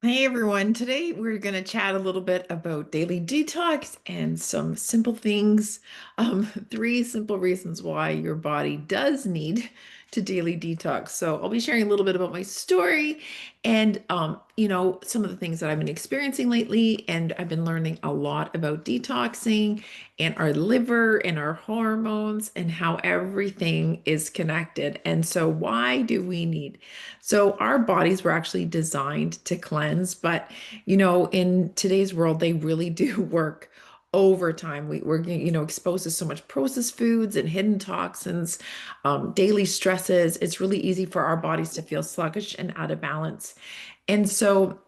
Hey everyone, today we're going to chat a little bit about daily detox and some simple things. Three simple reasons why your body does need to daily detox. So I'll be sharing a little bit about my story and some of the things that I've been experiencing lately. And I've been learning a lot about detoxing and our liver and our hormones and how everything is connected. And so why do we need so our bodies were actually designed to cleanse, but in today's world, they really do work overtime. We're exposed to so much processed foods and hidden toxins, daily stresses. It's really easy for our bodies to feel sluggish and out of balance. And so,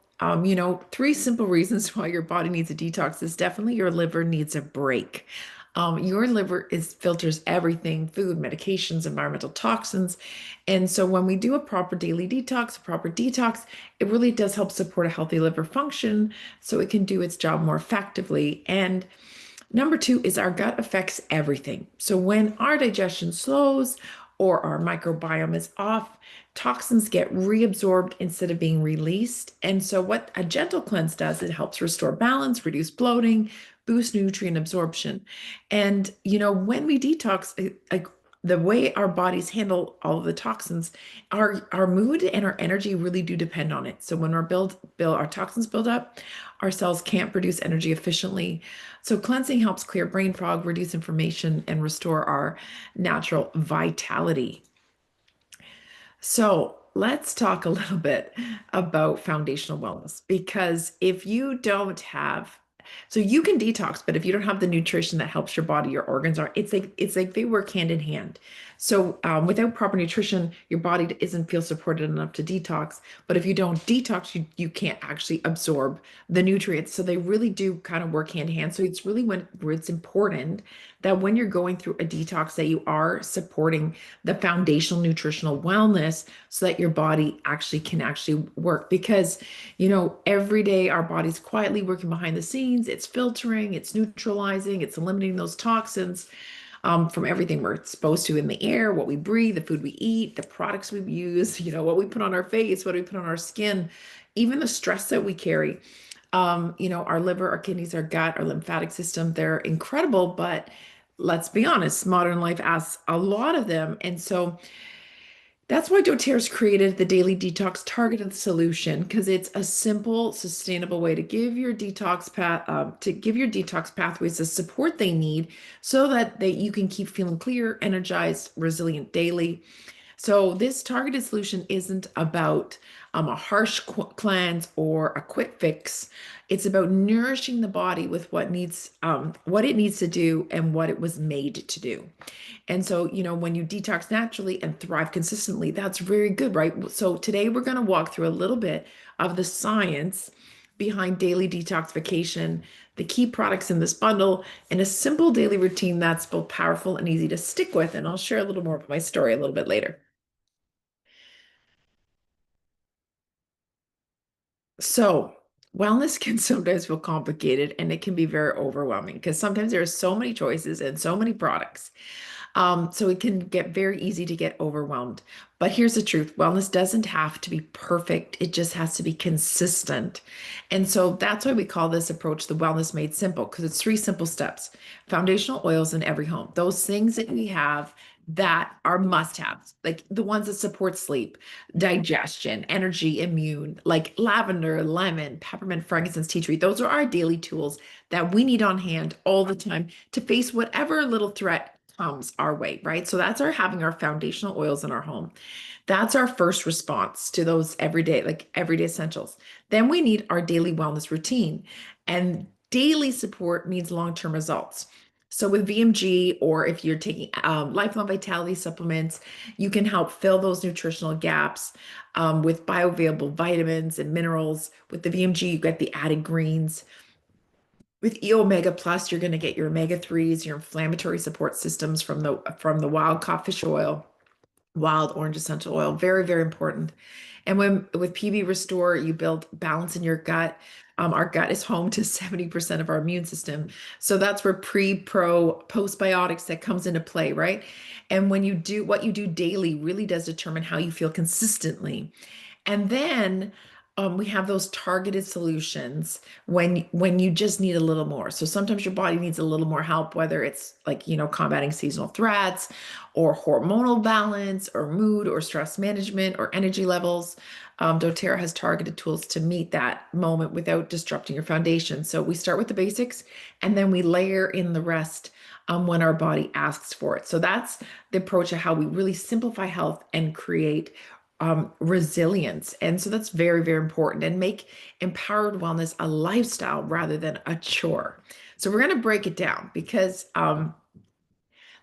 three simple reasons why your body needs a detox is definitely your liver needs a break. Your liver is filters everything, food, medications, environmental toxins. And so when we do a proper daily detox, a proper detox, it really does help support a healthy liver function so it can do its job more effectively. And number two is our gut affects everything. So when our digestion slows or our microbiome is off, toxins get reabsorbed instead of being released. And so what a gentle cleanse does, it helps restore balance, reduce bloating, boost nutrient absorption. And when we detox, like the way our bodies handle all of the toxins, our mood and our energy really do depend on it. So when our toxins build up, our cells can't produce energy efficiently. So cleansing helps clear brain fog, reduce inflammation, and restore our natural vitality. So let's talk a little bit about foundational wellness because if you don't have so you can detox, but if you don't have the nutrition that helps your body, your organs are, it's like they work hand in hand. So without proper nutrition, your body isn't feel supported enough to detox. But if you don't detox, you can't actually absorb the nutrients. So they really do kind of work hand in hand. So it's really where it's important that when you're going through a detox, that you are supporting the foundational nutritional wellness so that your body can actually work because every day our body's quietly working behind the scenes. It's filtering, it's neutralizing, it's eliminating those toxins from everything we're exposed to in the air, what we breathe, the food we eat, the products we use, what we put on our face, what do we put on our skin, even the stress that we carry. Our liver, our kidneys, our gut, our lymphatic system, they're incredible, but let's be honest, modern life asks a lot of them. And so that's why doTERRA's created the Daily Detox Targeted Solution because it's a simple, sustainable way to give your detox pathways the support they need so that you can keep feeling clear, energized, resilient daily. So this targeted solution isn't about a harsh cleanse or a quick fix. It's about nourishing the body with what it needs to do and what it was made to do. And so, when you detox naturally and thrive consistently, that's very good, right? So today we're going to walk through a little bit of the science behind daily detoxification, the key products in this bundle, and a simple daily routine that's both powerful and easy to stick with. And I'll share a little more of my story a little bit later. So, wellness can sometimes feel complicated and it can be very overwhelming because sometimes there are so many choices and so many products. So it can get very easy to get overwhelmed. But here's the truth, wellness doesn't have to be perfect, it just has to be consistent. And so that's why we call this approach the wellness made simple, because it's three simple steps. Foundational oils in every home, those things that we have that are must haves, like the ones that support sleep, digestion, energy, immune, like lavender, lemon, peppermint, frankincense, tea tree. Those are our daily tools that we need on hand all the time to face whatever little threat comes our way, right? So that's our having our foundational oils in our home. That's our first response to those everyday essentials. Then we need our daily wellness routine. And daily support means long-term results. So with VMG, or if you're taking lifelong vitality supplements, you can help fill those nutritional gaps with bioavailable vitamins and minerals. With the VMG, you get the added greens. With E Omega Plus, you're going to get your omega 3s, your inflammatory support systems from the wild caught fish oil, wild orange essential oil, very, very important. And when with PB Restore, you build balance in your gut. Our gut is home to 70% of our immune system. So that's where pro, postbiotics that comes into play, right? And when you do what you do daily really does determine how you feel consistently. And then we have those targeted solutions when you just need a little more. So sometimes your body needs a little more help, whether it's like, combating seasonal threats or hormonal balance or mood or stress management or energy levels. doTERRA has targeted tools to meet that moment without disrupting your foundation. So we start with the basics and then we layer in the rest when our body asks for it. So that's the approach of how we really simplify health and create resilience. And so that's very, very important and make empowered wellness a lifestyle rather than a chore. So we're going to break it down because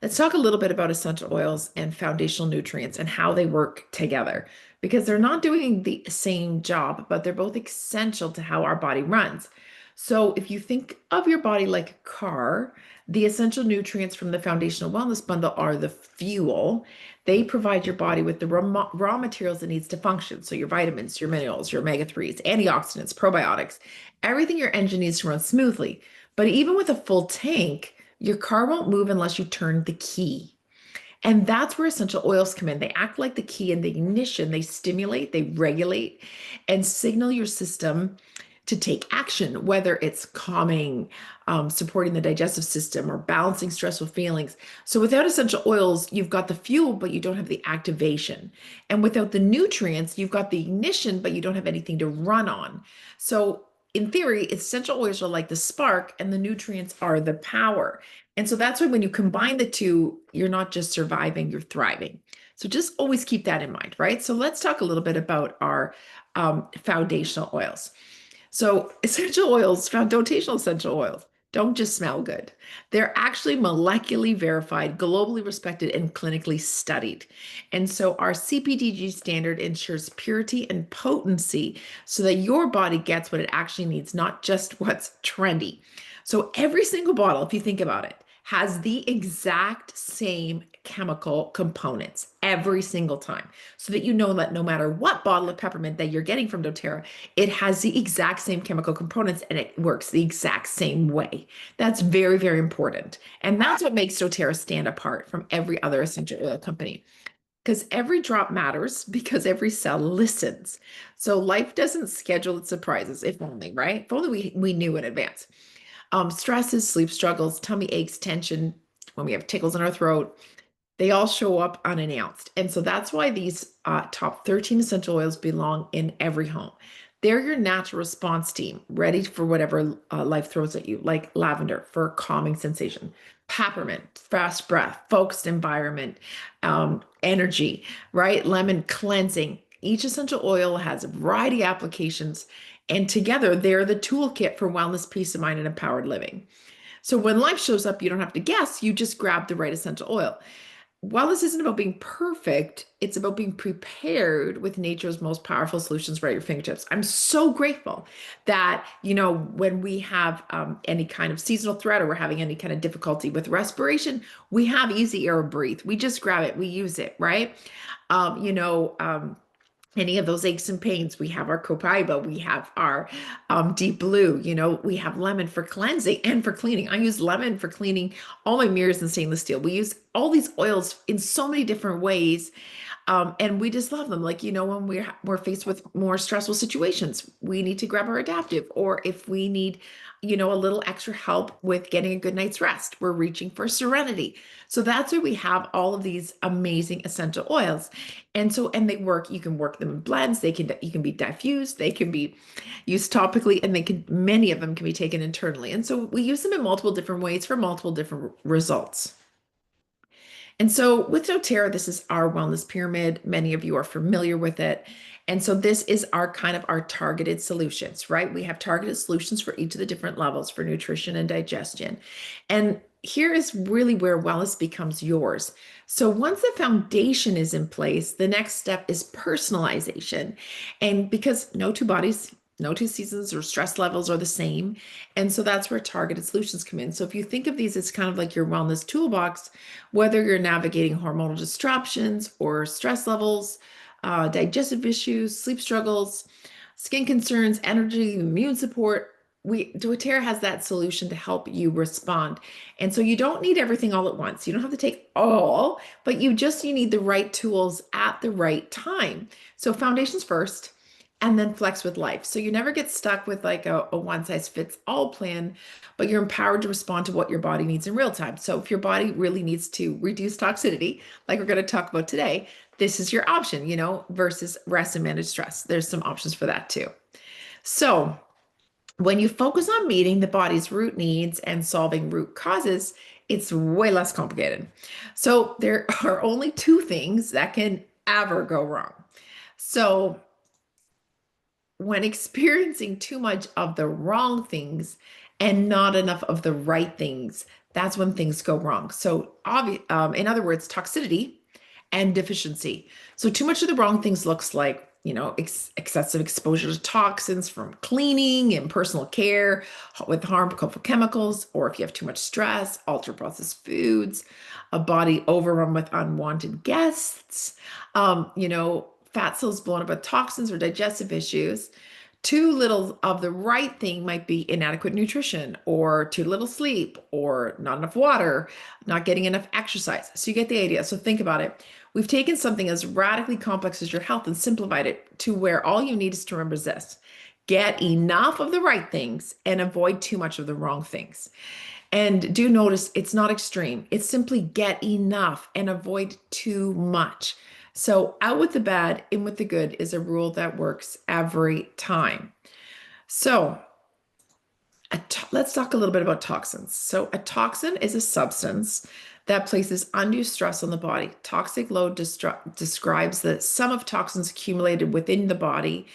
let's talk a little bit about essential oils and foundational nutrients and how they work together because they're not doing the same job, but they're both essential to how our body runs. So, if you think of your body like a car, the essential nutrients from the foundational wellness bundle are the fuel. They provide your body with the raw materials it needs to function. So, your vitamins, your minerals, your omega 3s, antioxidants, probiotics, everything your engine needs to run smoothly. But even with a full tank, your car won't move unless you turn the key. And that's where essential oils come in. They act like the key in the ignition. They stimulate, they regulate, and signal your system to take action, whether it's calming, supporting the digestive system, or balancing stressful feelings. So without essential oils, you've got the fuel, but you don't have the activation. And without the nutrients, you've got the ignition, but you don't have anything to run on. So in theory, essential oils are like the spark, and the nutrients are the power. And so that's why when you combine the two, you're not just surviving, you're thriving. So just always keep that in mind, right? So let's talk a little bit about our foundational oils. So essential oils, foundational essential oils, don't just smell good. They're actually molecularly verified, globally respected, and clinically studied. And so our CPDG standard ensures purity and potency so that your body gets what it actually needs, not just what's trendy. So every single bottle, if you think about it, has the exact same chemical components every single time so that you know that no matter what bottle of peppermint that you're getting from doTERRA, it has the exact same chemical components and it works the exact same way. That's very, very important. And that's what makes doTERRA stand apart from every other essential oil company. Because every drop matters because every cell listens. So life doesn't schedule its surprises, if only, right? If only we knew in advance. Stresses, sleep struggles, tummy aches, tension, when we have tickles in our throat, they all show up unannounced. And so that's why these top 13 essential oils belong in every home. They're your natural response team, ready for whatever life throws at you, like lavender for calming sensation, peppermint, fast breath, focused environment, energy, right? Lemon cleansing. Each essential oil has a variety of applications, and together they're the toolkit for wellness, peace of mind, and empowered living. So when life shows up, you don't have to guess, you just grab the right essential oil. Wellness isn't about being perfect, it's about being prepared with nature's most powerful solutions right at your fingertips. I'm so grateful that, when we have any kind of seasonal threat or we're having any kind of difficulty with respiration, we have Easy Air Breathe. We just grab it, we use it, right? Um, you know, um, any of those aches and pains, we have our copaiba, we have our deep blue, we have lemon for cleansing and for cleaning. I use lemon for cleaning all my mirrors in stainless steel. We use all these oils in so many different ways. And we just love them. Like, when we're faced with more stressful situations, we need to grab our adaptive, or if we need, a little extra help with getting a good night's rest, we're reaching for serenity. So that's why we have all of these amazing essential oils. And they work, you can work them in blends, you can be diffused, they can be used topically, and many of them can be taken internally. And so we use them in multiple different ways for multiple different results. And so with doTERRA, this is our wellness pyramid. Many of you are familiar with it. And so this is our targeted solutions, right? We have targeted solutions for each of the different levels for nutrition and digestion. And here is really where wellness becomes yours. So once the foundation is in place, the next step is personalization. And because no two bodies, no two seasons or stress levels are the same. And so that's where targeted solutions come in. So if you think of these as kind of like your wellness toolbox, whether you're navigating hormonal disruptions or stress levels, digestive issues, sleep struggles, skin concerns, energy, immune support, doTERRA has that solution to help you respond. And so you don't need everything all at once. You don't have to take all, but you need the right tools at the right time. So foundations first, and then flex with life. So you never get stuck with like a one size fits all plan, but you're empowered to respond to what your body needs in real time. So if your body really needs to reduce toxicity, like we're going to talk about today, this is your option, versus rest and manage stress. There's some options for that too. So when you focus on meeting the body's root needs and solving root causes, it's way less complicated. So there are only two things that can ever go wrong. So when experiencing too much of the wrong things and not enough of the right things, that's when things go wrong. So, in other words, toxicity and deficiency. So, too much of the wrong things looks like, excessive exposure to toxins from cleaning and personal care with harmful chemicals, or if you have too much stress, ultra processed foods, a body overrun with unwanted guests, fat cells blown up with toxins or digestive issues. Too little of the right thing might be inadequate nutrition or too little sleep or not enough water, not getting enough exercise. So you get the idea. So think about it. We've taken something as radically complex as your health and simplified it to where all you need is to remember this. Get enough of the right things and avoid too much of the wrong things. And do notice it's not extreme. It's simply get enough and avoid too much. So out with the bad, in with the good is a rule that works every time. So let's talk a little bit about toxins. So a toxin is a substance that places undue stress on the body. Toxic load describes the sum of toxins accumulated within the body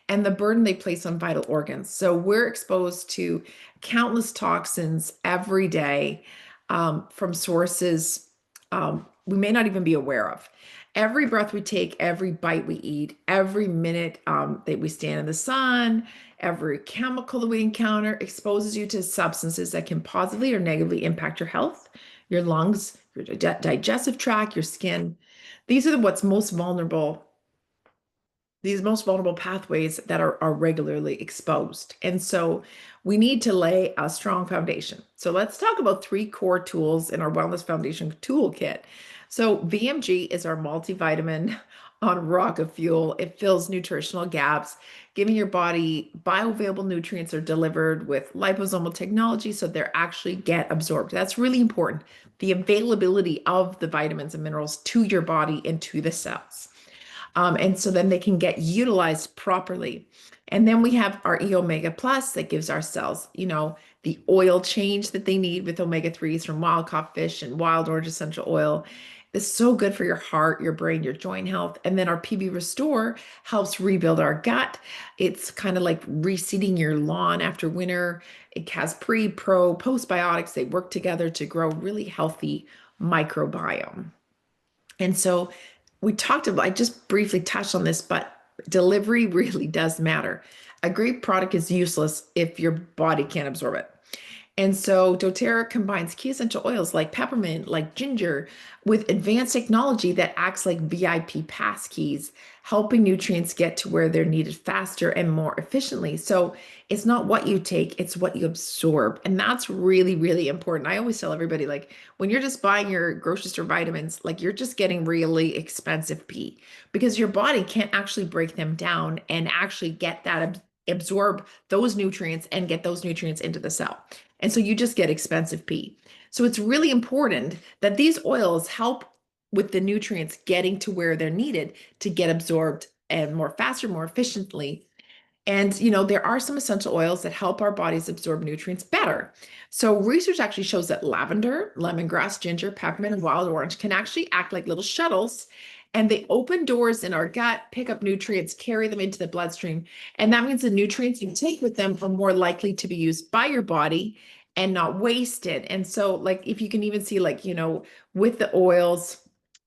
and the burden they place on vital organs. So we're exposed to countless toxins every day from sources we may not even be aware of. Every breath we take, every bite we eat, every minute that we stand in the sun, every chemical that we encounter exposes you to substances that can positively or negatively impact your health, your lungs, your digestive tract, your skin. These are what's most vulnerable, these most vulnerable pathways that are regularly exposed. And so we need to lay a strong foundation. So let's talk about three core tools in our Wellness Foundation toolkit. So VMG is our multivitamin on rock of fuel. It fills nutritional gaps, giving your body bioavailable nutrients are delivered with liposomal technology so they actually get absorbed. That's really important. The availability of the vitamins and minerals to your body and to the cells. And so then they can get utilized properly. And then we have our E Omega Plus that gives our cells, the oil change that they need with omega 3s from wild caught fish and wild orange essential oil. It's so good for your heart, your brain, your joint health. And then our PB Restore helps rebuild our gut. It's kind of like reseeding your lawn after winter. It has pre, pro, postbiotics. They work together to grow really healthy microbiome. And so I just briefly touched on this, but delivery really does matter. A great product is useless if your body can't absorb it. And so doTERRA combines key essential oils like peppermint, like ginger, with advanced technology that acts like VIP pass keys, helping nutrients get to where they're needed faster and more efficiently. So it's not what you take, it's what you absorb. And that's really, really important. I always tell everybody, like, when you're just buying your grocery store vitamins, like you're just getting really expensive pee because your body can't actually break them down and actually get that absorb those nutrients and get those nutrients into the cell. And so you just get expensive pee. So it's really important that these oils help with the nutrients getting to where they're needed to get absorbed and more faster, more efficiently. And, there are some essential oils that help our bodies absorb nutrients better. So research actually shows that lavender, lemongrass, ginger, peppermint, and wild orange can actually act like little shuttles, and they open doors in our gut, pick up nutrients, carry them into the bloodstream. And that means the nutrients you take with them are more likely to be used by your body and not wasted. And so, like, if you can even see, like, with the oils,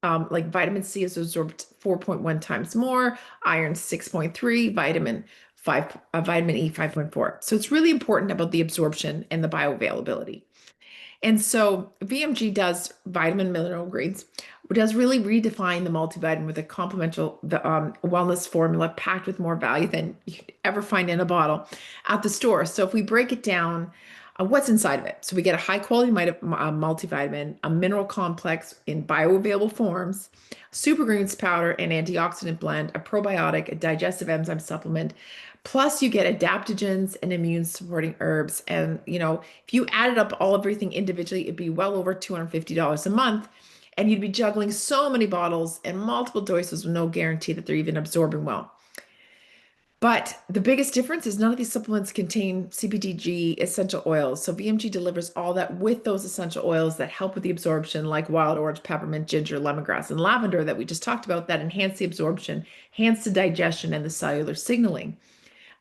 like vitamin C is absorbed 4.1 times more, iron 6.3, vitamin E 5.4. So it's really important about the absorption and the bioavailability. And so VMG does vitamin mineral grades, does really redefine the multivitamin with a complementary wellness formula packed with more value than you could ever find in a bottle at the store. So if we break it down, What's inside of it. So we get a high quality multivitamin, a mineral complex in bioavailable forms, super greens powder, an antioxidant blend, a probiotic, a digestive enzyme supplement. Plus, you get adaptogens and immune supporting herbs. And, if you added up everything individually, it'd be well over $250 a month. And you'd be juggling so many bottles and multiple doses with no guarantee that they're even absorbing well. But the biggest difference is none of these supplements contain CBDG essential oils. So VMG delivers all that with those essential oils that help with the absorption, like wild orange, peppermint, ginger, lemongrass, and lavender that we just talked about, that enhance the absorption, enhance the digestion, and the cellular signaling.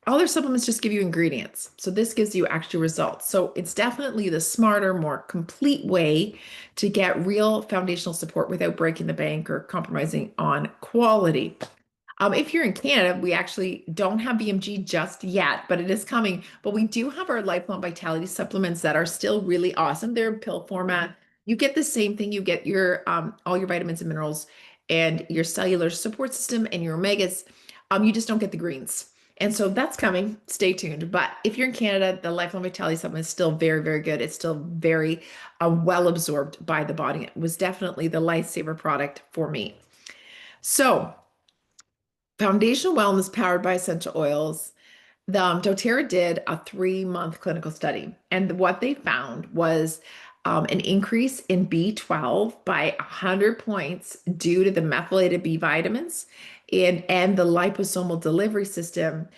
Other supplements just give you ingredients. So this gives you actual results. So it's definitely the smarter, more complete way to get real foundational support without breaking the bank or compromising on quality. If you're in Canada, we actually don't have BMG just yet, but it is coming. But we do have our lifelong vitality supplements that are still really awesome. They're in pill format. You get the same thing. You get your all your vitamins and minerals and your cellular support system and your omegas. You just don't get the greens. And so that's coming. Stay tuned. But if you're in Canada, the lifelong vitality supplement is still very, very good. It's still very well absorbed by the body. It was definitely the lifesaver product for me. So foundational wellness powered by essential oils. The doTERRA did a 3-month clinical study, and what they found was an increase in B12 by 100 points due to the methylated B vitamins and the liposomal delivery system,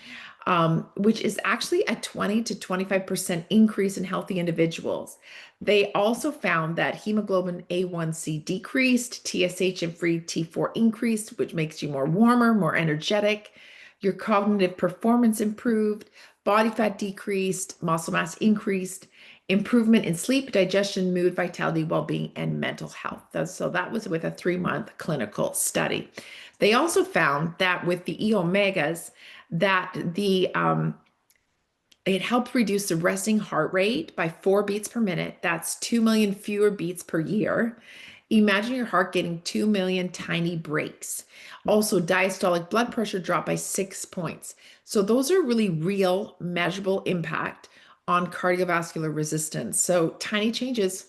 which is actually a 20 to 25% increase in healthy individuals. They also found that hemoglobin A1C decreased, TSH and free T4 increased, which makes you more warmer, more energetic. Your cognitive performance improved, body fat decreased, muscle mass increased, improvement in sleep, digestion, mood, vitality, well-being, and mental health. So that was with a 3-month clinical study. They also found that with the E omegas, that it helped reduce the resting heart rate by 4 beats per minute. That's 2 million fewer beats per year. Imagine your heart getting 2 million tiny breaks. Also, diastolic blood pressure dropped by 6 points. So those are really real, measurable impact on cardiovascular resistance. So tiny changes,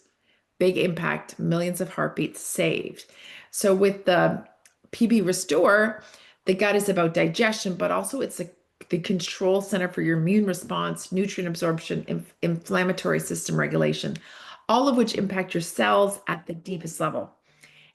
big impact, millions of heartbeats saved. So with the PB Restore, the gut is about digestion, but also it's the control center for your immune response, nutrient absorption, inflammatory system regulation, all of which impact your cells at the deepest level.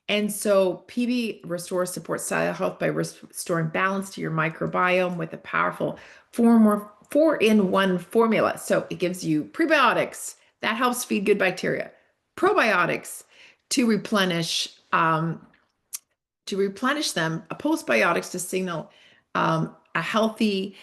And so PB Restore supports cellular health by restoring balance to your microbiome with a powerful 4-in-1 formula. So it gives you prebiotics that helps feed good bacteria, probiotics to replenish them, postbiotics to signal a healthy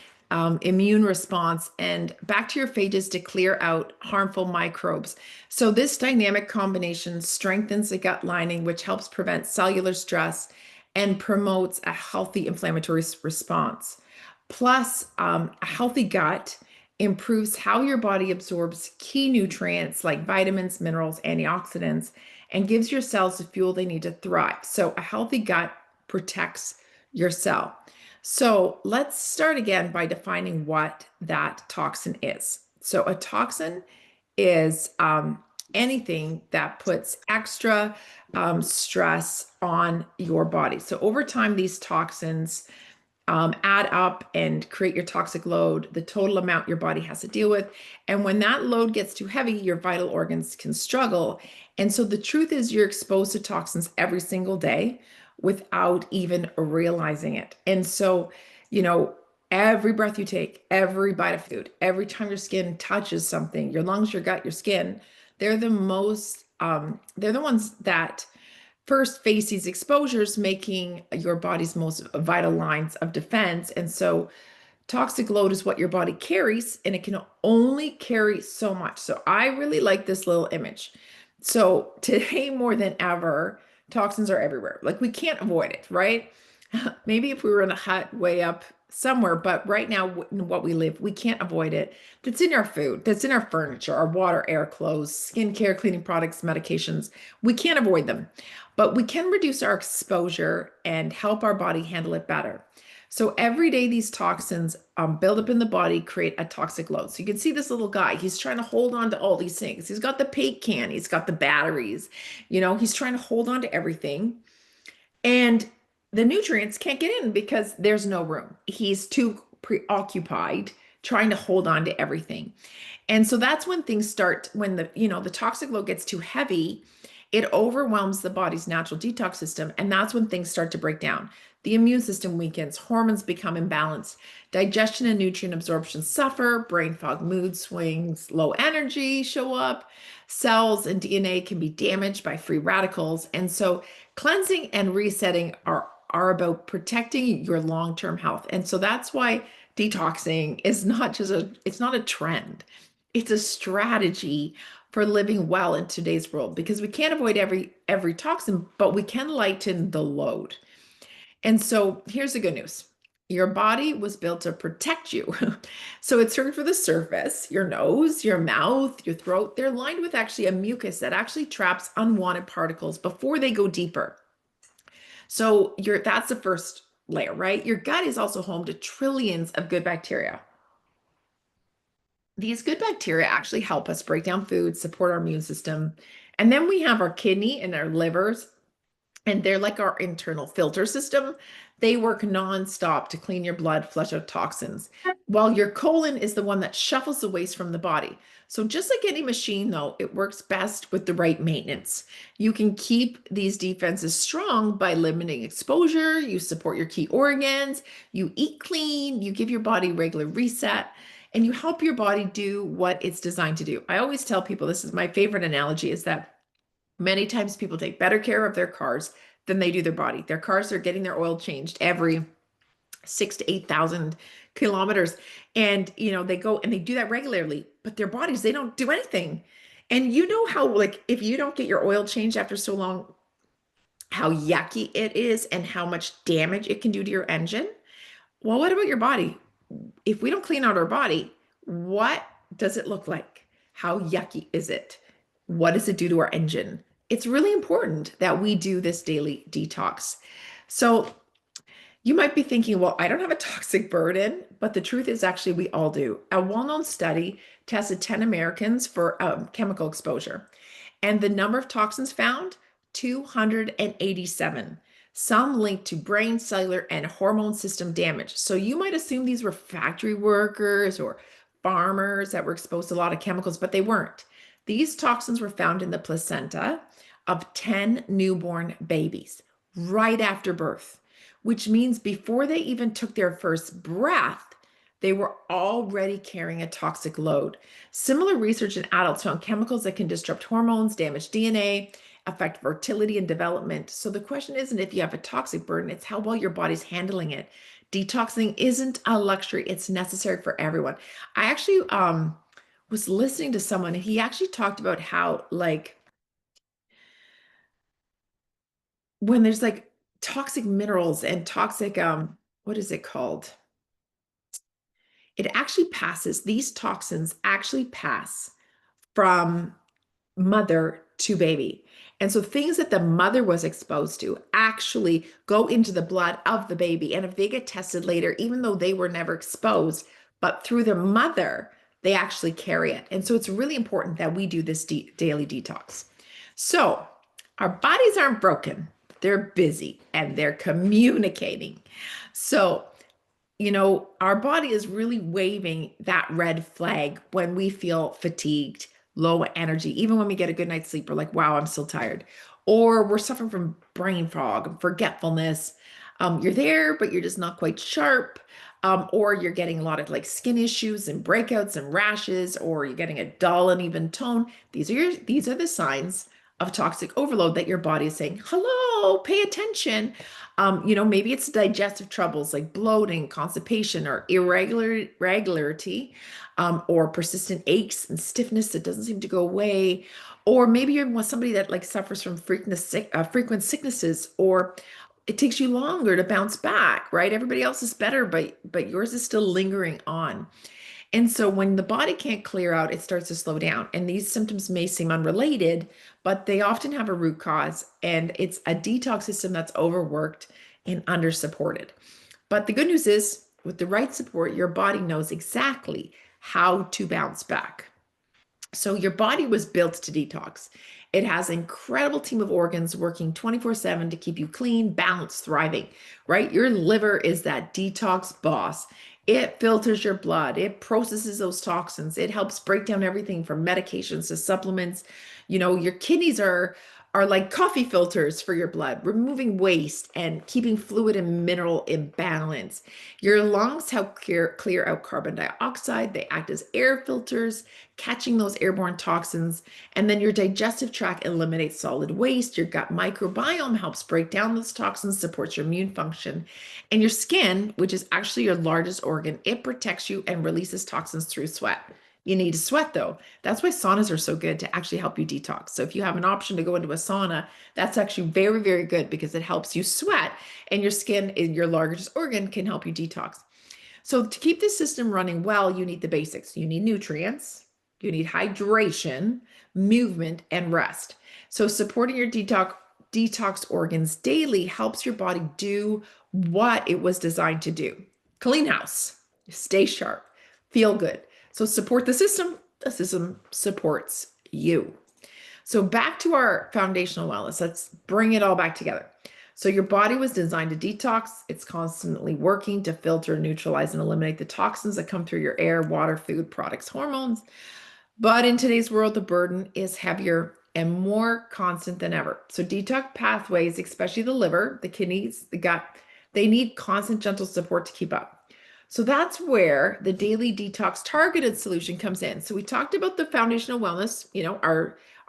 immune response, and bacteriophages to clear out harmful microbes. So this dynamic combination strengthens the gut lining, which helps prevent cellular stress and promotes a healthy inflammatory response. Plus, a healthy gut improves how your body absorbs key nutrients like vitamins, minerals, antioxidants, and gives your cells the fuel they need to thrive. So a healthy gut protects your cell. So let's start again by defining what that toxin is. So a toxin is anything that puts extra stress on your body. So over time, these toxins add up and create your toxic load, the total amount your body has to deal with. And when that load gets too heavy, your vital organs can struggle. And so the truth is you're exposed to toxins every single day without even realizing it. And so, every breath you take, every bite of food, every time your skin touches something, your lungs, your gut, your skin, they're the ones that first face these exposures, making your body's most vital lines of defense. And so toxic load is what your body carries, and it can only carry so much. So I really like this little image. So today more than ever, toxins are everywhere. Like we can't avoid it, right? Maybe if we were in a hut way up somewhere, but right now, in what we live, we can't avoid it. That's in our food, that's in our furniture, our water, air, clothes, skincare, cleaning products, medications. We can't avoid them. but we can reduce our exposure and help our body handle it better. So every day, these toxins build up in the body, create a toxic load. So you can see this little guy, he's trying to hold on to all these things. He's got the paint can, he's got the batteries, he's trying to hold on to everything. And the nutrients can't get in because there's no room. He's too preoccupied trying to hold on to everything. And so that's when things start, when the toxic load gets too heavy, it overwhelms the body's natural detox system. And that's when things start to break down. The immune system weakens, hormones become imbalanced, digestion and nutrient absorption suffer, brain fog, mood swings, low energy show up, cells and DNA can be damaged by free radicals. And so cleansing and resetting are about protecting your long-term health. And so that's why detoxing is not just it's not a trend. It's a strategy for living well in today's world because we can't avoid every toxin, but we can lighten the load. And so here's the good news. Your body was built to protect you. So it's searched for the surface, your nose, your mouth, your throat. They're lined with actually a mucus that actually traps unwanted particles before they go deeper. So that's the first layer, right? Your gut is also home to trillions of good bacteria. These good bacteria actually help us break down food, support our immune system. And then we have our kidney and our livers, and they're like our internal filter system. They work nonstop to clean your blood, flush out toxins, while your colon is the one that shuffles the waste from the body. So just like any machine, though, it works best with the right maintenance. You can keep these defenses strong by limiting exposure, you support your key organs, you eat clean, you give your body regular reset, and you help your body do what it's designed to do. I always tell people, this is my favorite analogy, is that many times people take better care of their cars than they do their body. Their cars are getting their oil changed every 6 to 8,000 kilometers. And, they go and they do that regularly, but their bodies, they don't do anything. And you know how, like, if you don't get your oil changed after so long, how yucky it is and how much damage it can do to your engine. Well, what about your body? If we don't clean out our body, what does it look like? How yucky is it? What does it do to our engine? It's really important that we do this daily detox. So you might be thinking, well, I don't have a toxic burden, but the truth is actually we all do. A well-known study tested 10 Americans for chemical exposure, and the number of toxins found, 287. Some linked to brain, cellular, and hormone system damage. So you might assume these were factory workers or farmers that were exposed to a lot of chemicals, but they weren't. These toxins were found in the placenta of 10 newborn babies right after birth, which means before they even took their first breath, they were already carrying a toxic load. Similar research in adults found chemicals that can disrupt hormones, damage DNA, affect fertility and development. So the question isn't if you have a toxic burden, it's how well your body's handling it. Detoxing isn't a luxury, it's necessary for everyone. I actually was listening to someone and he actually talked about how, like, when there's like toxic minerals and toxic what is it called? It actually passes, these toxins actually pass from mother to baby. And so things that the mother was exposed to actually go into the blood of the baby. And if they get tested later, even though they were never exposed, but through their mother, they actually carry it. And so it's really important that we do this daily detox. So our bodies aren't broken, they're busy and they're communicating. So our body is really waving that red flag when we feel fatigued, low energy, even when we get a good night's sleep, we're like, wow, I'm still tired. Or we're suffering from brain fog and forgetfulness. You're there, but you're just not quite sharp. Or you're getting a lot of like skin issues and breakouts and rashes, or you're getting a dull and even tone. These are the signs of toxic overload that your body is saying, hello, pay attention. Maybe it's digestive troubles like bloating, constipation, or irregularity, or persistent aches and stiffness that doesn't seem to go away. Or maybe you're with somebody that like suffers from frequent sicknesses, or it takes you longer to bounce back, right? Everybody else is better, but yours is still lingering on. And so when the body can't clear out, it starts to slow down. And these symptoms may seem unrelated, but they often have a root cause. And it's a detox system that's overworked and under supported. But the good news is, with the right support, your body knows exactly how to bounce back. So your body was built to detox. It has an incredible team of organs working 24/7 to keep you clean, balanced, thriving, right? Your liver is that detox boss. It filters your blood. It processes those toxins. It helps break down everything from medications to supplements. Your kidneys are like coffee filters for your blood, removing waste and keeping fluid and mineral in balance. Your lungs help clear out carbon dioxide. They act as air filters, catching those airborne toxins. And then your digestive tract eliminates solid waste. Your gut microbiome helps break down those toxins, supports your immune function. And your skin, which is actually your largest organ, it protects you and releases toxins through sweat. You need to sweat though. That's why saunas are so good, to actually help you detox. So if you have an option to go into a sauna, that's actually very, very good because it helps you sweat, and your skin, your largest organ, can help you detox. So to keep this system running well, you need the basics. You need nutrients, you need hydration, movement, and rest. So supporting your detox organs daily helps your body do what it was designed to do. Clean house, stay sharp, feel good. So support the system supports you. So back to our foundational wellness. Let's bring it all back together. So your body was designed to detox. It's constantly working to filter, neutralize, and eliminate the toxins that come through your air, water, food, products, hormones. But in today's world, the burden is heavier and more constant than ever. So detox pathways, especially the liver, the kidneys, the gut, they need constant gentle support to keep up. So that's where the Daily Detox Targeted Solution comes in. So we talked about the foundational wellness,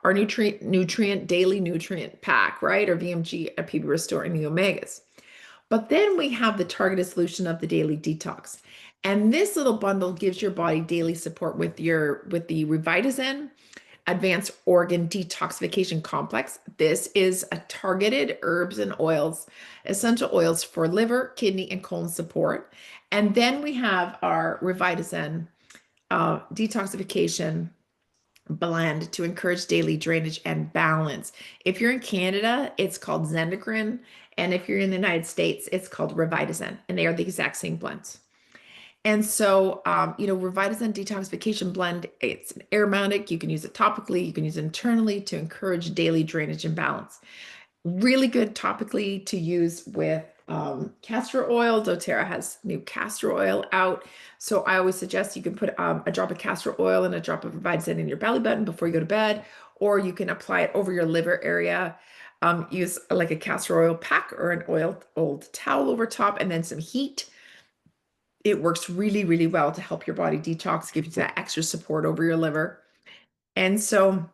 our nutrient daily nutrient pack, right? Or VMG, a PB Restore, and the omegas. But then we have the targeted solution of the daily detox. And this little bundle gives your body daily support with the Revitazen Advanced Organ Detoxification Complex. This is a targeted herbs and oils, essential oils for liver, kidney, and colon support. And then we have our Revitazen detoxification blend to encourage daily drainage and balance. If you're in Canada, it's called Zendocrine. And if you're in the United States, it's called Revitazen. And they are the exact same blends. And so, Revitazen detoxification blend, it's an aromatic. You can use it topically, you can use it internally to encourage daily drainage and balance. Really good topically to use with castor oil. doTERRA has new castor oil out. So I always suggest you can put a drop of castor oil and a drop of Revitazen in your belly button before you go to bed, or you can apply it over your liver area. Use like a castor oil pack or an old towel over top, and then some heat. It works really, really well to help your body detox, give you that extra support over your liver. And so,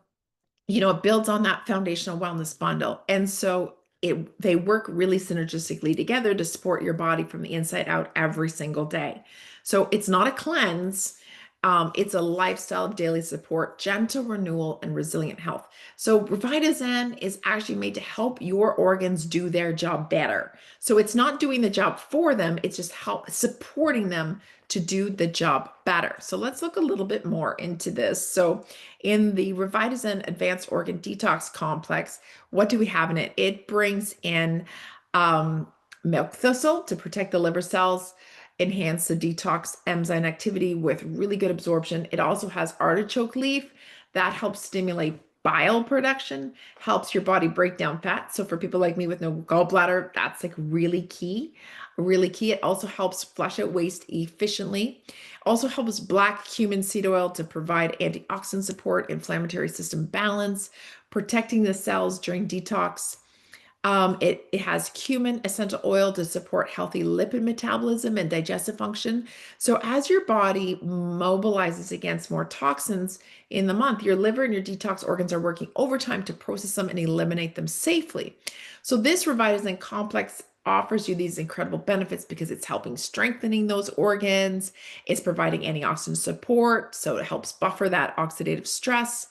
it builds on that foundational wellness bundle. And so they work really synergistically together to support your body from the inside out every single day. So it's not a cleanse. It's a lifestyle of daily support, gentle renewal, and resilient health. So Revitazen is actually made to help your organs do their job better. So it's not doing the job for them, it's just supporting them to do the job better. So let's look a little bit more into this. So in the Revitazen Advanced Organ Detox Complex, what do we have in it? It brings in milk thistle to protect the liver cells, enhance the detox enzyme activity with really good absorption. It also has artichoke leaf that helps stimulate bile production, helps your body break down fat. So for people like me with no gallbladder, that's like really key, really key. It also helps flush out waste efficiently. Also helps black cumin seed oil to provide antioxidant support, inflammatory system balance, protecting the cells during detox. It has cumin essential oil to support healthy lipid metabolism and digestive function. So as your body mobilizes against more toxins in the month, your liver and your detox organs are working overtime to process them and eliminate them safely. So this Revitazen complex offers you these incredible benefits because it's helping strengthening those organs. It's providing antioxidant support, so it helps buffer that oxidative stress.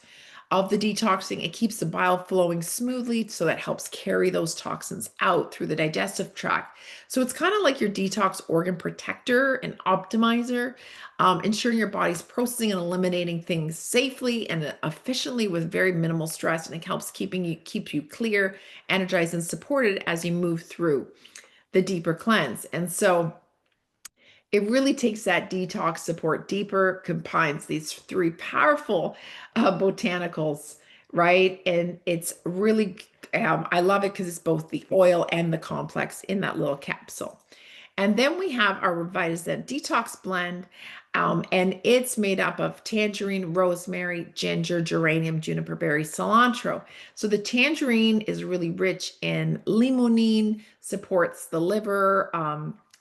of the detoxing. It keeps the bile flowing smoothly, so that helps carry those toxins out through the digestive tract. So it's kind of like your detox organ protector and optimizer, ensuring your body's processing and eliminating things safely and efficiently with very minimal stress. And it helps keep you clear, energized, and supported as you move through the deeper cleanse. And so it really takes that detox support deeper, combines these three powerful botanicals, right? And it's really, I love it because it's both the oil and the complex in that little capsule. And then we have our Revitazen Detox Blend, and it's made up of tangerine, rosemary, ginger, geranium, juniper berry, cilantro. So the tangerine is really rich in limonene, supports the liver,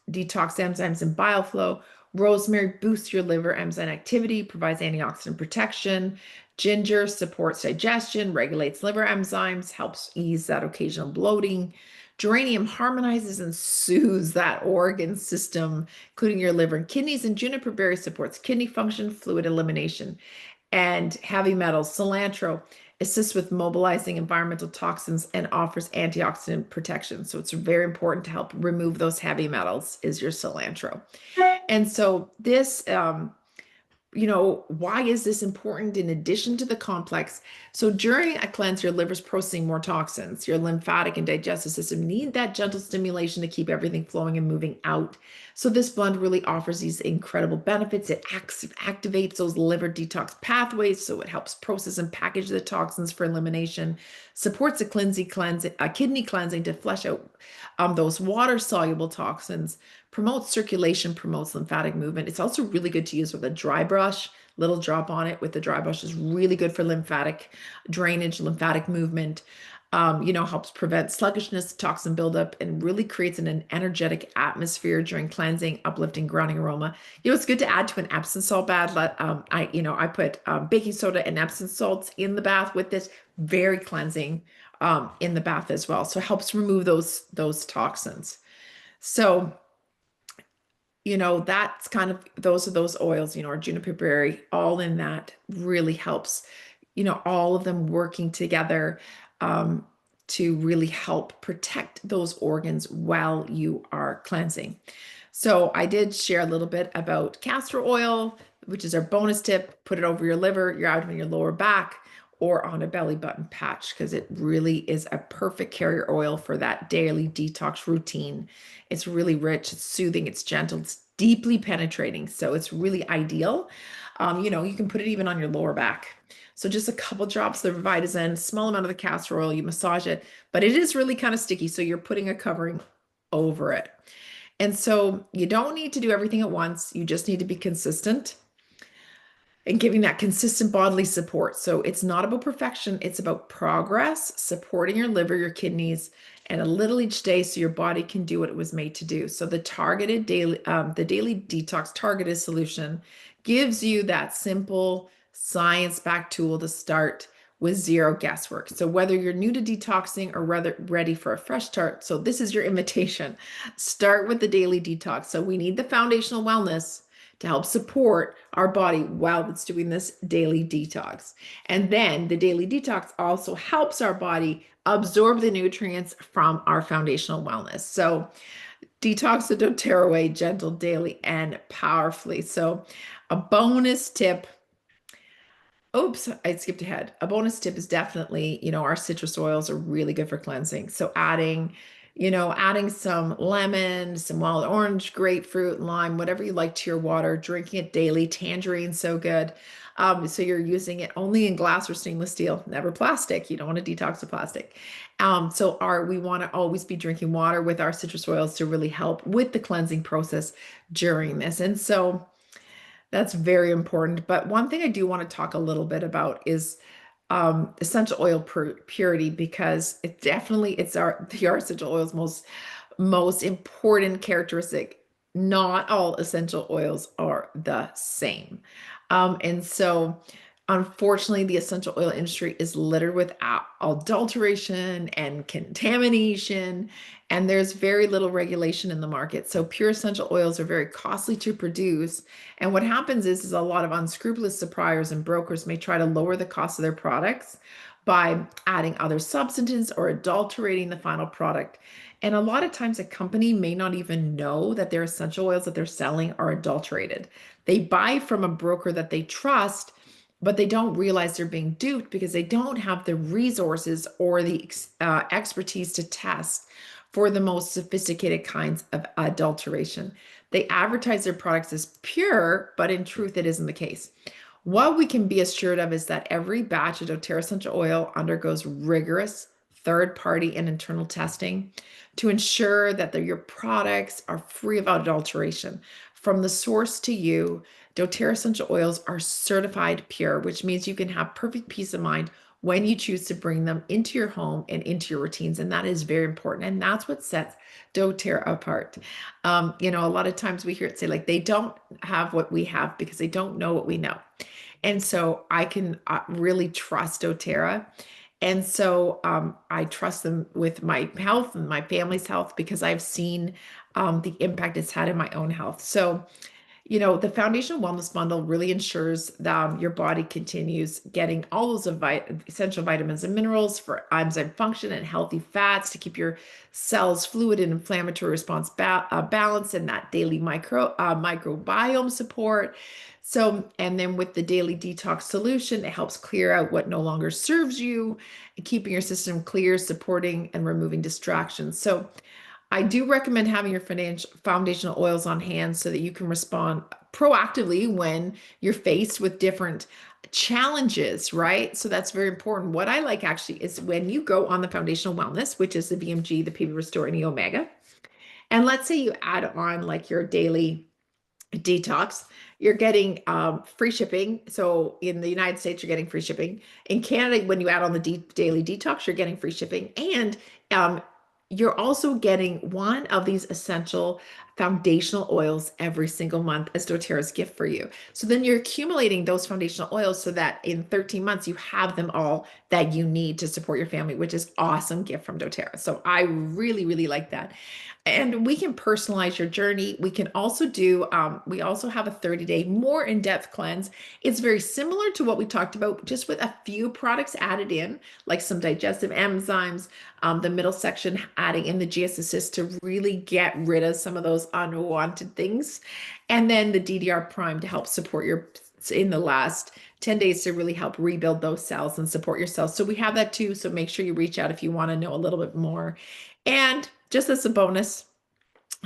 detox enzymes and bile flow. Rosemary boosts your liver enzyme activity, provides antioxidant protection. Ginger supports digestion, regulates liver enzymes, helps ease that occasional bloating. Geranium harmonizes and soothes that organ system, including your liver and kidneys. And juniper berry supports kidney function, fluid elimination. And heavy metals, cilantro assists with mobilizing environmental toxins and offers antioxidant protection. So it's very important to help remove those heavy metals is your cilantro. And so this why is this important in addition to the complex? So during a cleanse, your liver's processing more toxins. Your lymphatic and digestive system need that gentle stimulation to keep everything flowing and moving out. So this blend really offers these incredible benefits. It activates those liver detox pathways, so it helps process and package the toxins for elimination, supports a kidney cleansing to flush out those water-soluble toxins, promotes circulation, promotes lymphatic movement. It's also really good to use with a dry brush. Little drop on it with the dry brush is really good for lymphatic drainage, lymphatic movement. Helps prevent sluggishness, toxin buildup, and really creates an energetic atmosphere during cleansing, uplifting, grounding aroma. It's good to add to an Epsom salt bath. I put baking soda and Epsom salts in the bath with this. Very cleansing in the bath as well. So it helps remove those toxins. So that's kind of those oils, our juniper berry, all in that really helps, all of them working together to really help protect those organs while you are cleansing. So I did share a little bit about castor oil, which is our bonus tip. Put it over your liver, your abdomen, your lower back, or on a belly button patch, because it really is a perfect carrier oil for that daily detox routine. It's really rich, it's soothing, it's gentle, it's deeply penetrating. So it's really ideal. You can put it even on your lower back. So just a couple drops of Revitazen, small amount of the castor oil, you massage it, but it is really kind of sticky. So you're putting a covering over it. And so you don't need to do everything at once. You just need to be consistent and giving that consistent bodily support. So it's not about perfection, it's about progress, supporting your liver, your kidneys, and a little each day so your body can do what it was made to do. So the Daily Detox Targeted Solution gives you that simple science-backed tool to start with zero guesswork. So whether you're new to detoxing or rather ready for a fresh start, so this is your invitation. Start with the daily detox. So we need the foundational wellness to help support our body while it's doing this daily detox. And then the daily detox also helps our body absorb the nutrients from our foundational wellness. So detox the doTERRA way, gentle, daily, and powerfully. So a bonus tip. Oops, I skipped ahead. A bonus tip is definitely, our citrus oils are really good for cleansing. So adding some lemon, some wild orange, grapefruit, lime, whatever you like to your water, drinking it daily. Tangerine, so good. So you're using it only in glass or stainless steel, never plastic. You don't want to detox the plastic. We want to always be drinking water with our citrus oils to really help with the cleansing process during this. And so that's very important. But one thing I do want to talk a little bit about is essential oil purity, because it's the essential oil's most important characteristic. Not all essential oils are the same. And so Unfortunately, the essential oil industry is littered with adulteration and contamination, and there's very little regulation in the market. So pure essential oils are very costly to produce. And what happens is a lot of unscrupulous suppliers and brokers may try to lower the cost of their products by adding other substances or adulterating the final product. And a lot of times a company may not even know that their essential oils that they're selling are adulterated. They buy from a broker that they trust, but they don't realize they're being duped because they don't have the resources or the expertise to test for the most sophisticated kinds of adulteration. They advertise their products as pure, but in truth, it isn't the case. What we can be assured of is that every batch of doTERRA essential oil undergoes rigorous third-party and internal testing to ensure that your products are free of adulteration. From the source to you, doTERRA essential oils are certified pure, which means you can have perfect peace of mind when you choose to bring them into your home and into your routines. And that is very important. And that's what sets doTERRA apart. A lot of times we hear it say, like, they don't have what we have because they don't know what we know. And so I can really trust doTERRA. And so I trust them with my health and my family's health because I've seen the impact it's had in my own health. So the foundational wellness bundle really ensures that your body continues getting all those essential vitamins and minerals for enzyme function and healthy fats to keep your cells fluid and inflammatory response balanced, and that daily microbiome support. So, and then with the daily detox solution, it helps clear out what no longer serves you, keeping your system clear, supporting and removing distractions. So I do recommend having your foundational oils on hand so that you can respond proactively when you're faced with different challenges, right? So that's very important. What I like actually is when you go on the foundational wellness, which is the VMG, the PB Restore, and the Omega, and let's say you add on like your daily detox, you're getting free shipping. So in the United States, you're getting free shipping. In Canada, when you add on the daily detox, you're getting free shipping. And you're also getting one of these essential foundational oils every single month as doTERRA's gift for you. So then you're accumulating those foundational oils so that in 13 months, you have them all that you need to support your family, which is awesome gift from doTERRA. So I really, really like that. And we can personalize your journey. We can also we also have a 30-day more in-depth cleanse. It's very similar to what we talked about, just with a few products added in, like some digestive enzymes, the middle section adding in the GS Assist to really get rid of some of those unwanted things. And then the DDR Prime to help support in the last 10 days to really help rebuild those cells and support your cells. So we have that too. So make sure you reach out if you want to know a little bit more. And just as a bonus,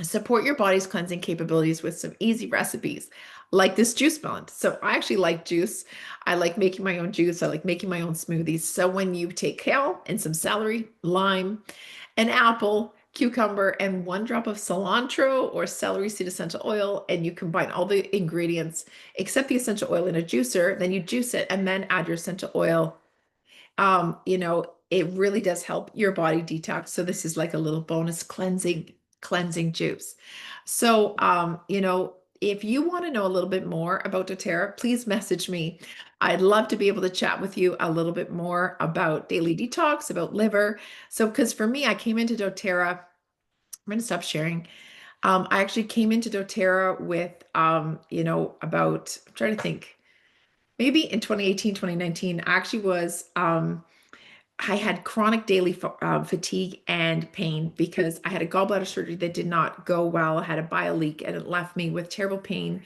support your body's cleansing capabilities with some easy recipes like this juice blend. So I actually like juice. I like making my own juice. I like making my own smoothies. So when you take kale and some celery, lime, an apple, cucumber, and 1 drop of cilantro or celery seed essential oil, and you combine all the ingredients except the essential oil in a juicer, then you juice it and then add your essential oil. It really does help your body detox. So this is like a little bonus cleansing juice. So, if you want to know a little bit more about doTERRA, please message me. I'd love to be able to chat with you a little bit more about daily detox, about liver. So, because for me, I came into doTERRA, I'm going to stop sharing. I actually came into doTERRA with, I'm trying to think, maybe in 2018, 2019, I actually I had chronic daily fatigue and pain because I had a gallbladder surgery that did not go well. I had a bile leak and it left me with terrible pain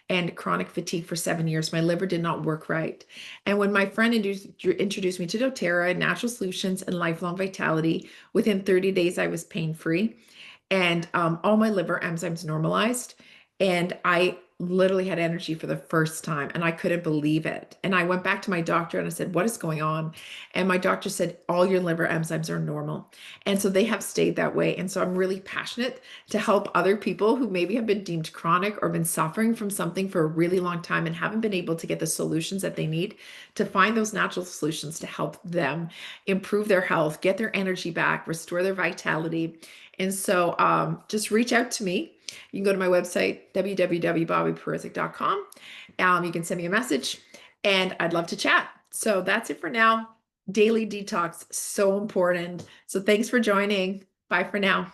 and chronic fatigue for 7 years. My liver did not work right. And when my friend introduced me to doTERRA, natural solutions, and lifelong vitality, within 30 days, I was pain-free and all my liver enzymes normalized. And I literally had energy for the first time and I couldn't believe it. And I went back to my doctor and I said, "What is going on?" And my doctor said, "All your liver enzymes are normal." And so they have stayed that way. And so I'm really passionate to help other people who maybe have been deemed chronic or been suffering from something for a really long time and haven't been able to get the solutions that they need, to find those natural solutions to help them improve their health, get their energy back, restore their vitality. And so just reach out to me. You can go to my website, www.bobbyperuzic.com. You can send me a message and I'd love to chat. So that's it for now. Daily detox, so important. So thanks for joining. Bye for now.